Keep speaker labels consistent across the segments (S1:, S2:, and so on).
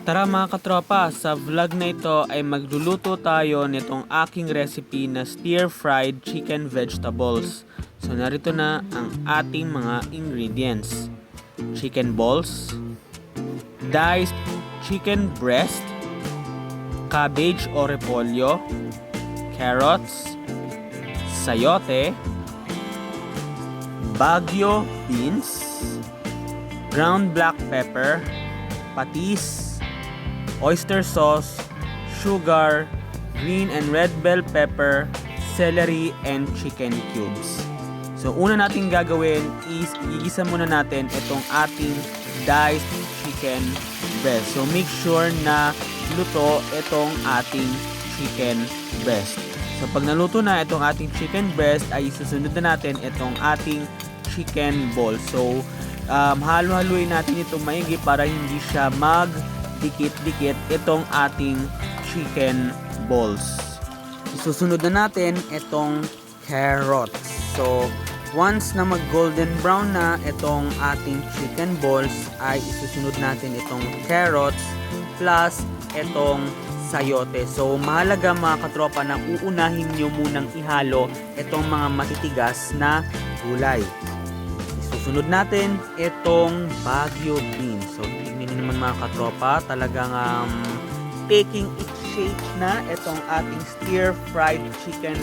S1: Tara mga katropa, sa vlog na ito ay magluluto tayo nitong aking recipe na stir-fried chicken vegetables. So narito na ang ating mga ingredients. Chicken balls, diced chicken breast, cabbage o repolyo, carrots, sayote, Baguio beans, ground black pepper, patis, oyster sauce, sugar, green and red bell pepper, celery, and chicken cubes. So una natin gagawin is iisa muna natin itong ating diced chicken breast. So make sure na luto itong ating chicken breast. So pag naluto na itong ating chicken breast ay susunod na natin itong ating chicken ball. So halo-haluin natin ito maigi para hindi siya dikit-dikit itong ating chicken balls. Susunod na natin itong carrots. So, once na mag-golden brown na itong ating chicken balls, ay isusunod natin itong carrots plus itong sayote. So, mahalaga mga katropa na uunahin nyo munang ihalo itong mga matitigas na gulay. Susunod natin itong Baguio beans. So, tingnan nyo naman mga katropa, talagang taking its shape na itong ating stir-fried chicken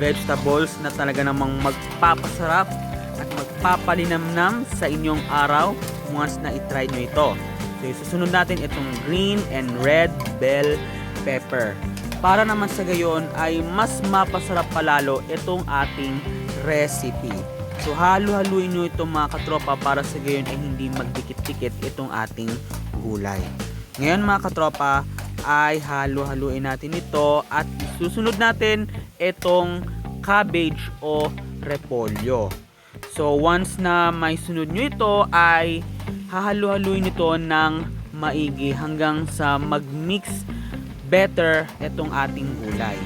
S1: vegetables na talaga namang magpapasarap at magpapalinamnam sa inyong araw once na itry nyo ito. So, susunod natin itong green and red bell pepper. Para naman sa gayon ay mas mapasarap palalo itong ating recipe. So halo-haluin nyo ito mga katropa para sa gayon ay hindi magdikit-dikit itong ating gulay. Ngayon mga katropa ay halo-haluin natin ito at susunod natin itong cabbage o repolyo. So once na may sunod nyo ito ay hahalo-haluin ito ng maigi hanggang sa mag-mix better itong ating gulay.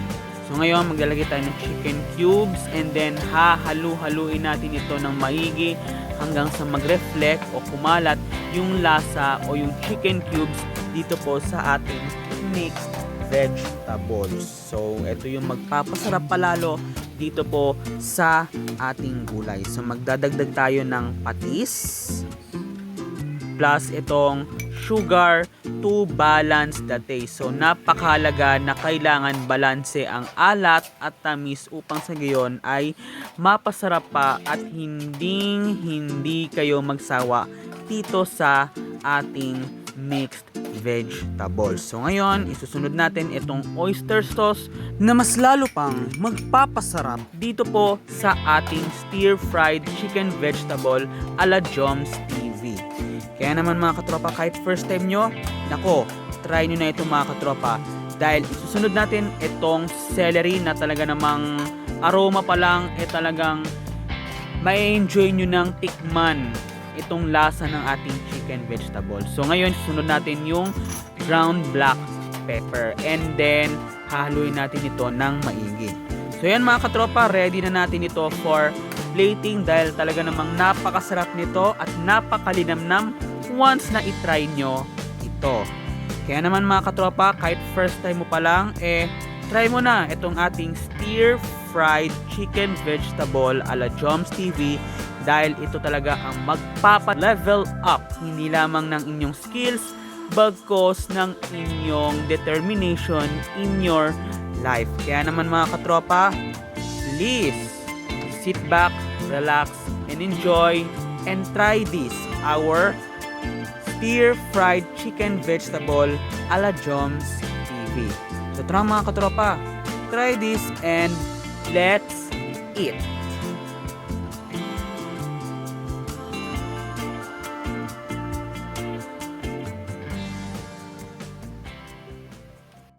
S1: So ngayon maglalagay tayo ng chicken cubes and then hahalu-haluin natin ito ng maigi hanggang sa mag-reflect o kumalat yung lasa o yung chicken cubes dito po sa ating mixed vegetables. So ito yung magpapasarap palalo dito po sa ating gulay. So magdadagdag tayo ng patis plus itong sugar to balance the taste. So napakahalaga na kailangan balanse ang alat at tamis upang sa gayon ay mapasarap pa at hindi kayo magsawa dito sa ating mixed vegetables. So ngayon, isusunod natin itong oyster sauce na mas lalo pang magpapasarap dito po sa ating stir-fried chicken vegetable ala Joms TV. Kaya naman mga katropa, kahit first time nyo, nako, try nyo na ito mga katropa. Dahil isusunod natin itong celery na talaga namang aroma pa lang, talagang ma-enjoy nyo ng tikman itong lasa ng ating chicken vegetable. So ngayon, susunod natin yung ground black pepper. And then, hahaluin natin ito ng maigi. So yan mga katropa, ready na natin ito for plating dahil talaga namang napakasarap nito at napakalinamnam once na itry nyo ito. Kaya naman mga katropa, kahit first time mo pa lang, try mo na itong ating stir-fried chicken vegetable ala Joms TV dahil ito talaga ang magpapa-level up hindi lamang ng inyong skills bagkos ng inyong determination in your life. Kaya naman mga katropa, please sit back, relax, and enjoy and try this, our stir-fried chicken vegetable ala Joms TV. So tara mga katropa, try this and let's eat!